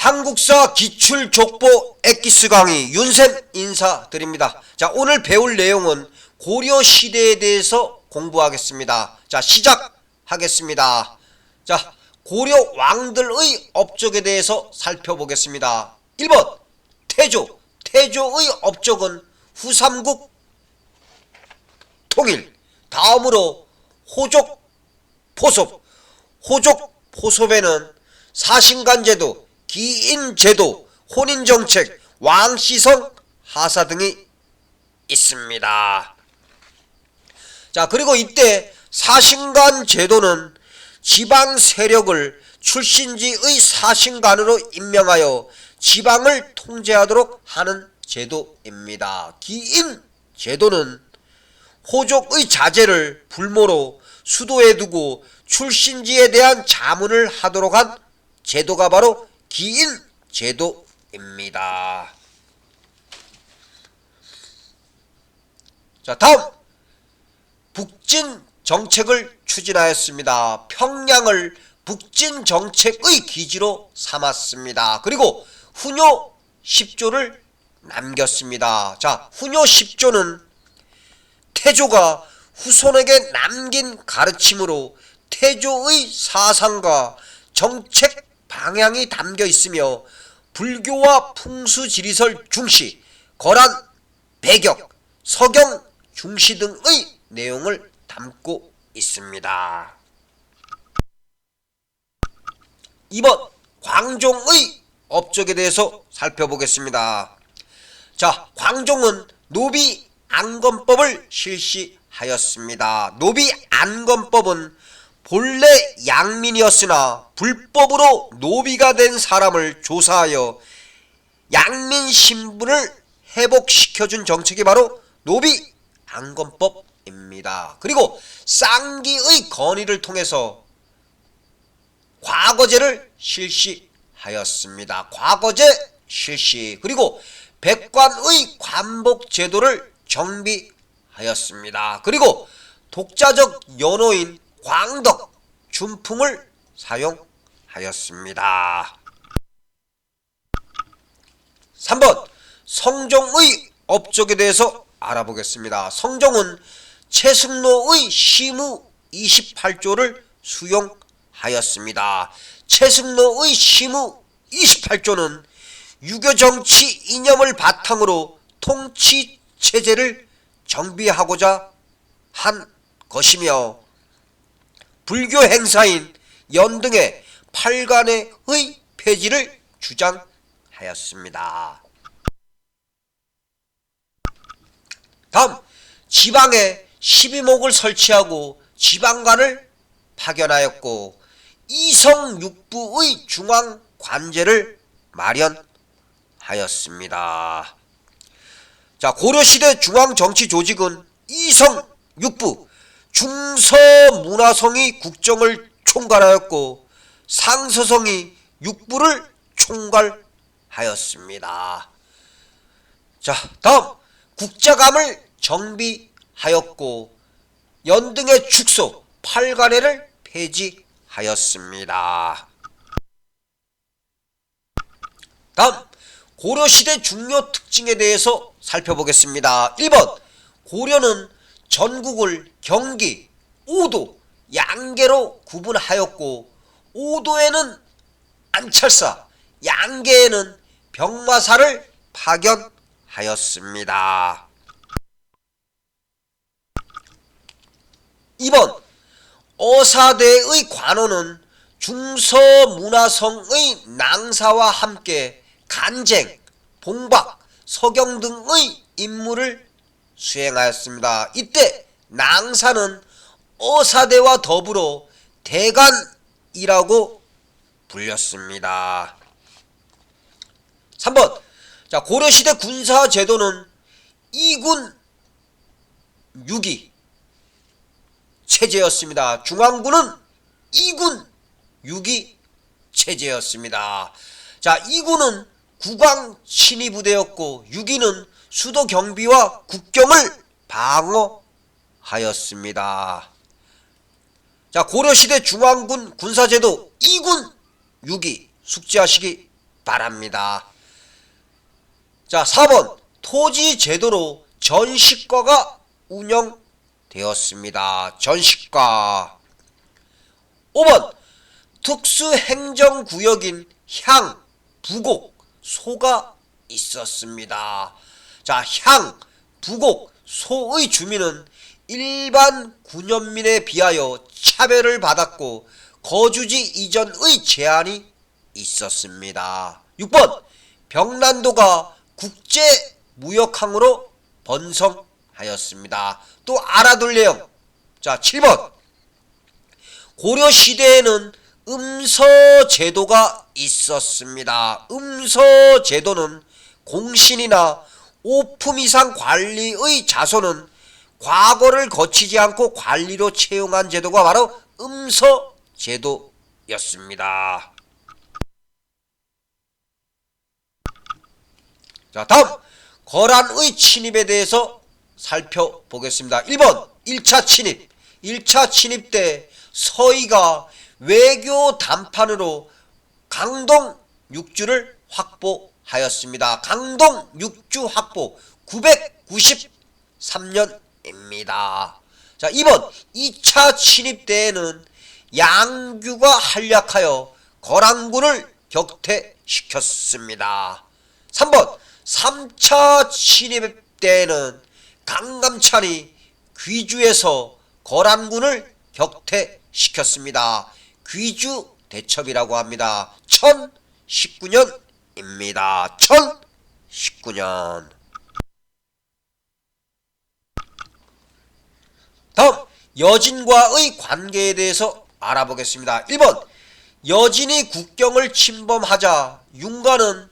한국사 기출족보 엑기스 강의 윤쌤 인사드립니다. 자, 오늘 배울 내용은 고려시대에 대해서 공부하겠습니다. 자, 시작하겠습니다. 자, 고려 왕들의 업적에 대해서 살펴보겠습니다. 1번 태조. 태조의 업적은 후삼국 통일. 다음으로 호족 포섭. 호족 포섭에는 사신간제도, 기인제도, 혼인정책, 왕시성 하사 등이 있습니다. 자, 그리고 이때 사신간 제도는 지방 세력을 출신지의 사신간으로 임명하여 지방을 통제하도록 하는 제도입니다. 기인 제도는 호족의 자제를 불모로 수도에 두고 출신지에 대한 자문을 하도록 한 제도가 바로 기인 제도입니다. 자, 다음 북진 정책을 추진하였습니다. 평양을 북진 정책의 기지로 삼았습니다. 그리고 훈요 10조를 남겼습니다. 자, 훈요 10조는 태조가 후손에게 남긴 가르침으로 태조의 사상과 정책 방향이 담겨 있으며 불교와 풍수 지리설 중시, 거란, 배격, 서경 중시 등의 내용을 담고 있습니다. 2번 광종의 업적에 대해서 살펴보겠습니다. 자, 광종은 노비 안건법을 실시하였습니다. 노비 안건법은 본래 양민이었으나 불법으로 노비가 된 사람을 조사하여 양민 신분을 회복시켜준 정책이 바로 노비 안건법입니다. 그리고 쌍기의 건의를 통해서 과거제를 실시하였습니다. 과거제 실시. 그리고 백관의 관복제도를 정비하였습니다. 그리고 독자적 연호인 광덕, 준풍을 사용하였습니다. 3번 성종의 업적에 대해서 알아보겠습니다. 성종은 최승로의 시무 28조를 수용하였습니다. 최승로의 시무 28조는 유교정치 이념을 바탕으로 통치체제를 정비하고자 한 것이며 불교 행사인 연등의 8관의 폐지를 주장하였습니다. 다음 지방에 12목을 설치하고 지방관을 파견하였고 이성육부의 중앙관제를 마련하였습니다. 자, 고려시대 중앙정치조직은 이성육부, 중서문화성이 국정을 총괄하였고 상서성이 육부를 총괄하였습니다. 자, 다음 국자감을 정비하였고 연등의 축소 8관회를 폐지하였습니다. 다음 고려시대 중요 특징에 대해서 살펴보겠습니다. 1번 고려는 전국을 경기, 오도, 양계로 구분하였고 오도에는 안찰사, 양계에는 병마사를 파견하였습니다. 2번 어사대의 관원은 중서문화성의 낭사와 함께 간쟁, 봉박, 서경 등의 임무를 수행하였습니다. 이때 낭사는 어사대와 더불어 대간이라고 불렸습니다. 3번 자, 고려시대 군사제도는 2군 6위 체제였습니다. 중앙군은 2군 6위 체제였습니다. 자, 2군은 국왕 친위 부대였고 6위는 수도 경비와 국경을 방어하였습니다. 자, 고려시대 중앙군 군사제도 2군 6위 숙지하시기 바랍니다. 자, 4번 토지 제도로 전시과가 운영되었습니다. 전시과. 5번 특수행정구역인 향, 부곡, 소가 있었습니다. 자, 향, 부곡, 소의 주민은 일반 군현민에 비하여 차별을 받았고 거주지 이전의 제한이 있었습니다. 6번 병란도가 국제무역항으로 번성하였습니다. 또 알아둘 내용. 자, 7번 고려시대에는 음서제도가 있었습니다. 음서제도는 공신이나 5품 이상 관리의 자손은 과거를 거치지 않고 관리로 채용한 제도가 바로 음서제도였습니다. 자, 다음 거란의 침입에 대해서 살펴보겠습니다. 1번 1차 침입. 1차 침입 때 서희가 외교 담판으로 강동 6주를 확보하였습니다. 강동 6주 확보 993년입니다. 자, 2번 2차 침입 때에는 양규가 한략하여 거란군을 격퇴시켰습니다. 3번 3차 침입 때에는 강감찬이 귀주에서 거란군을 격퇴시켰습니다. 귀주 대첩이라고 합니다. 1019년입니다. 1019년. 다음 여진과의 관계에 대해서 알아보겠습니다. 1번 여진이 국경을 침범하자 윤가는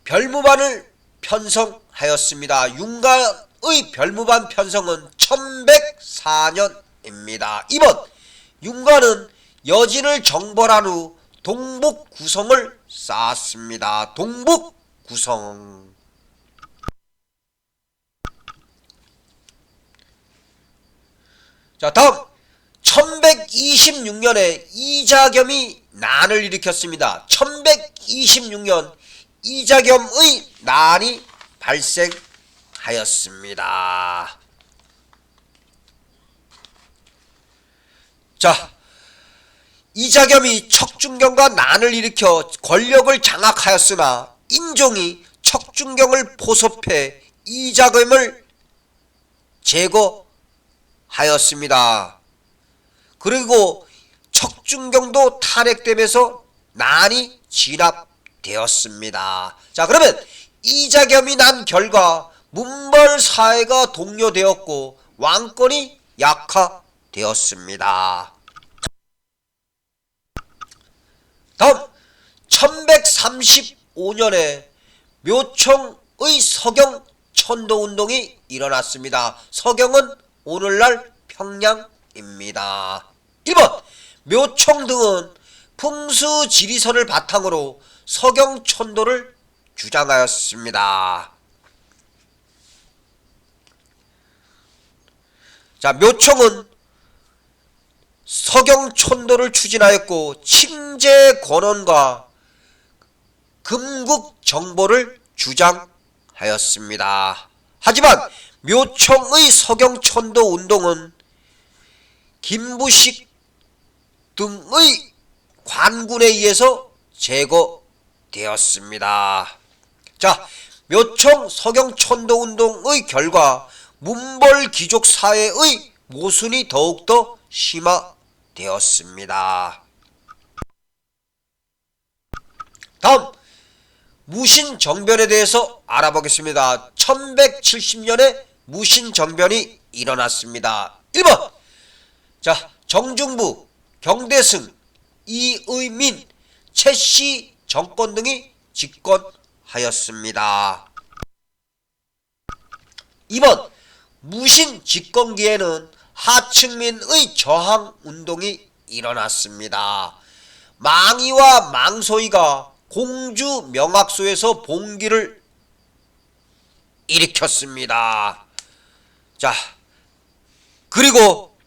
별무반을 편성하였습니다. 윤가의 별무반 편성은 1104년입니다. 2번 윤가는 여진을 정벌한 후 동북구성을 쌓았습니다. 동북구성. 자, 다음 1126년에 이자겸이 난을 일으켰습니다. 1126년 이자겸의 난이 발생하였습니다. 자, 이자겸이 척준경과 난을 일으켜 권력을 장악하였으나 인종이 척준경을 포섭해 이자겸을 제거하였습니다. 그리고 척준경도 탄핵되면서 난이 진압되었습니다. 자, 그러면 이자겸이 난 결과 문벌사회가 동요되었고 왕권이 약화되었습니다. 다음 1135년에 묘청의 서경 천도운동이 일어났습니다. 서경은 오늘날 평양입니다. 1번 묘청 등은 풍수지리설을 바탕으로 서경천도를 주장하였습니다. 자, 묘청은 서경천도를 추진하였고 칭제권원과 금국정보를 주장하였습니다. 하지만 묘청의 서경천도 운동은 김부식 등의 관군에 의해서 제거되었습니다. 자, 묘청 서경천도 운동의 결과 문벌 귀족 사회의 모순이 더욱더 심화되었습니다. 다음 무신정변에 대해서 알아보겠습니다. 1170년에 무신정변이 일어났습니다. 1번 자, 정중부, 경대승, 이의민, 최씨 정권 등이 집권하였습니다. 2번 무신 집권기에는 하층민의 저항운동이 일어났습니다. 망이와 망소이가 공주 명학소에서 봉기를 일으켰습니다. 자, 그리고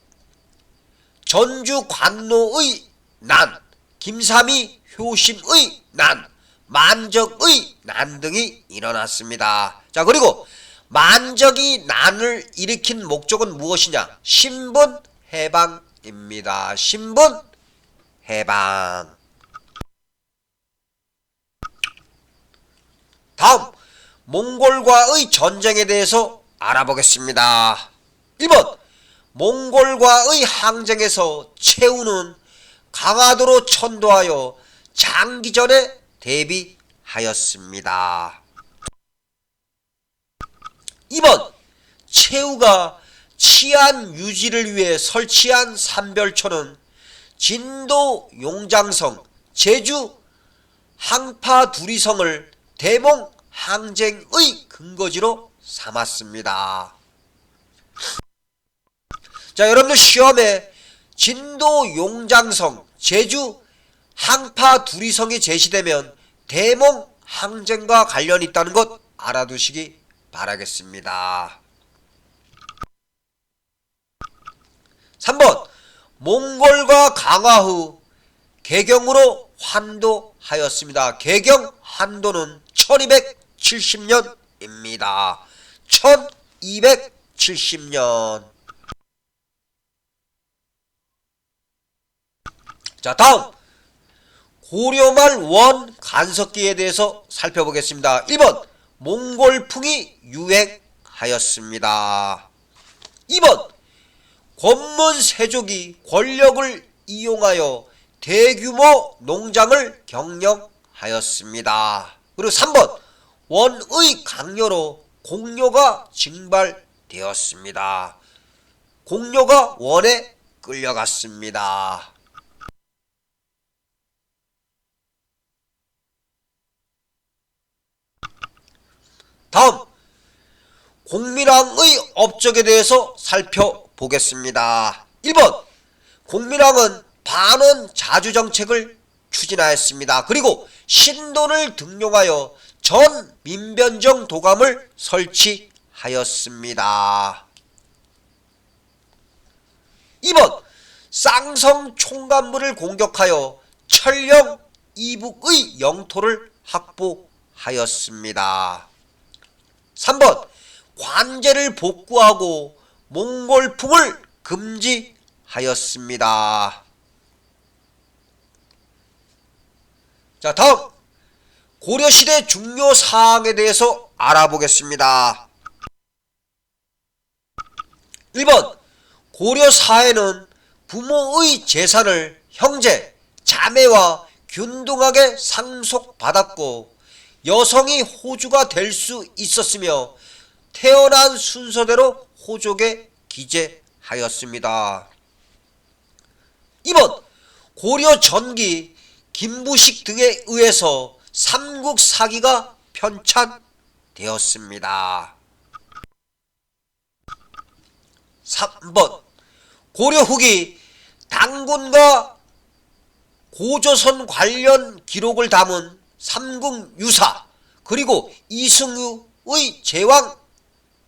전주 관노의 난, 김삼이 효심의 난, 만적의 난 등이 일어났습니다. 자, 그리고 만적이 난을 일으킨 목적은 무엇이냐? 신분해방입니다. 신분해방. 다음, 몽골과의 전쟁에 대해서 알아보겠습니다. 1번, 몽골과의 항쟁에서 최후는 강화도로 천도하여 장기전에 대비하였습니다. 2번, 최후가 치안 유지를 위해 설치한 삼별초는 진도 용장성, 제주 항파두리성을 대몽 항쟁의 근거지로 삼았습니다. 자, 여러분들 시험에 진도 용장성, 제주 항파두리성이 제시되면 대몽 항쟁과 관련이 있다는 것 알아두시기 바라겠습니다. 3번, 몽골과 강화 후 개경으로 환도하였습니다. 개경 환도는 1270년입니다. 1270년. 자, 다음 고려말 원 간석기에 대해서 살펴보겠습니다. 1번, 몽골풍이 유행하였습니다. 2번, 권문 세족이 권력을 이용하여 대규모 농장을 경영하였습니다. 그리고 3번, 원의 강요로 공료가 징발되었습니다. 공료가 원에 끌려갔습니다. 다음, 공밀왕의 업적에 대해서 살펴보겠습니다. 1번, 공밀왕은 반원 자주정책을 추진하였습니다. 그리고 신돈을 등용하여 전 민변정 도감을 설치하였습니다. 2번, 쌍성 총관부를 공격하여 철령 이북의 영토를 확보하였습니다. 3번, 관제를 복구하고 몽골풍을 금지하였습니다. 자, 다음 고려시대 중요 사항에 대해서 알아보겠습니다. 1번, 고려 사회는 부모의 재산을 형제, 자매와 균등하게 상속받았고 여성이 호주가 될 수 있었으며 태어난 순서대로 호족에 기재하였습니다. 2번, 고려 전기 김부식 등에 의해서 삼국사기가 편찬되었습니다. 3번, 고려 후기 당군과 고조선 관련 기록을 담은 삼국유사 그리고 이승우의 제왕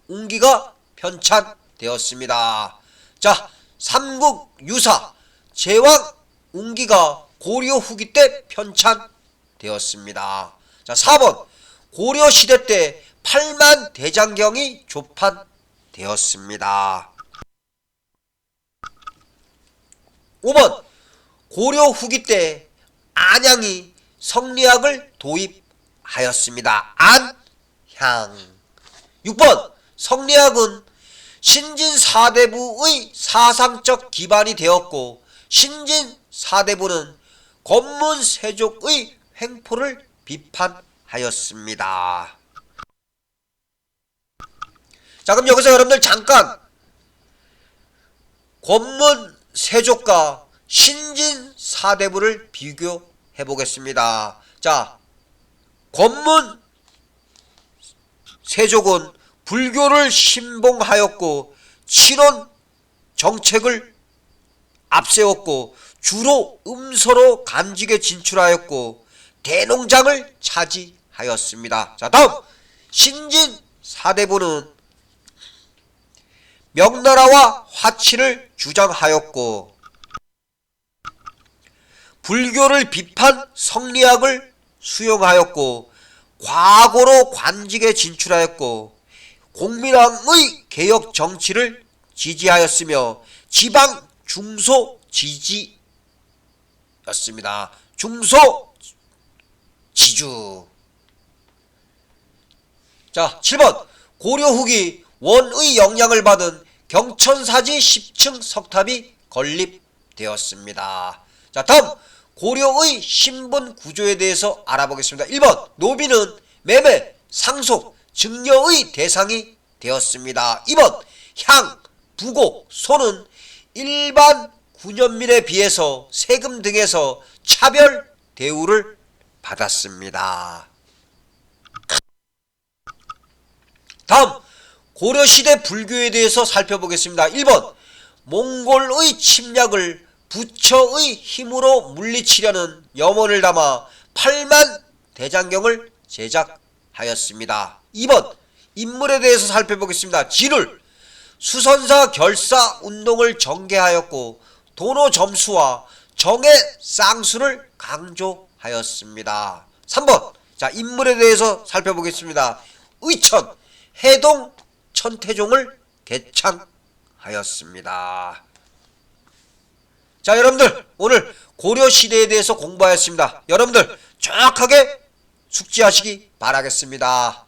운기가 편찬되었습니다. 자, 삼국유사 제왕 운기가 고려 후기 때 편찬되었습니다. 자, 4번, 고려 시대 때 8만 대장경이 조판되었습니다. 5번, 고려 후기 때 안양이 성리학을 도입하였습니다. 안향. 6번, 성리학은 신진사대부의 사상적 기반이 되었고 신진사대부는 권문세족의 횡포를 비판하였습니다. 자, 그럼 여기서 여러분들 잠깐 권문세족과 신진사대부를 비교해 보겠습니다. 자, 권문세족은 불교를 신봉하였고 친원 정책을 앞세웠고 주로 음서로 간직에 진출하였고 대농장을 차지하였습니다. 자, 다음 신진사대부는 명나라와 화치를 주장하였고 불교를 비판 성리학을 수용하였고 과거로 관직에 진출하였고 공민왕의 개혁 정치를 지지하였으며 지방 중소 지지였습니다. 중소 지주. 자, 7번 고려 후기 원의 영향을 받은 경천사지 10층 석탑이 건립되었습니다. 자, 다음 고려의 신분 구조에 대해서 알아보겠습니다. 1번 노비는 매매, 상속, 증여의 대상이 되었습니다. 2번 향, 부고, 소는 일반 군현민에 비해서 세금 등에서 차별 대우를 받았습니다. 다음 고려시대 불교에 대해서 살펴보겠습니다. 1번 몽골의 침략을 부처의 힘으로 물리치려는 염원을 담아 8만 대장경을 제작하였습니다. 2번 인물에 대해서 살펴보겠습니다. 진울 수선사 결사 운동을 전개하였고 도노 점수와 정의 쌍수를 강조하였습니다. 3번 자 인물에 대해서 살펴보겠습니다. 의천 해동 천태종을 개창하였습니다. 자, 여러분들 오늘 고려시대에 대해서 공부하였습니다. 여러분들 정확하게 숙지하시기 바라겠습니다.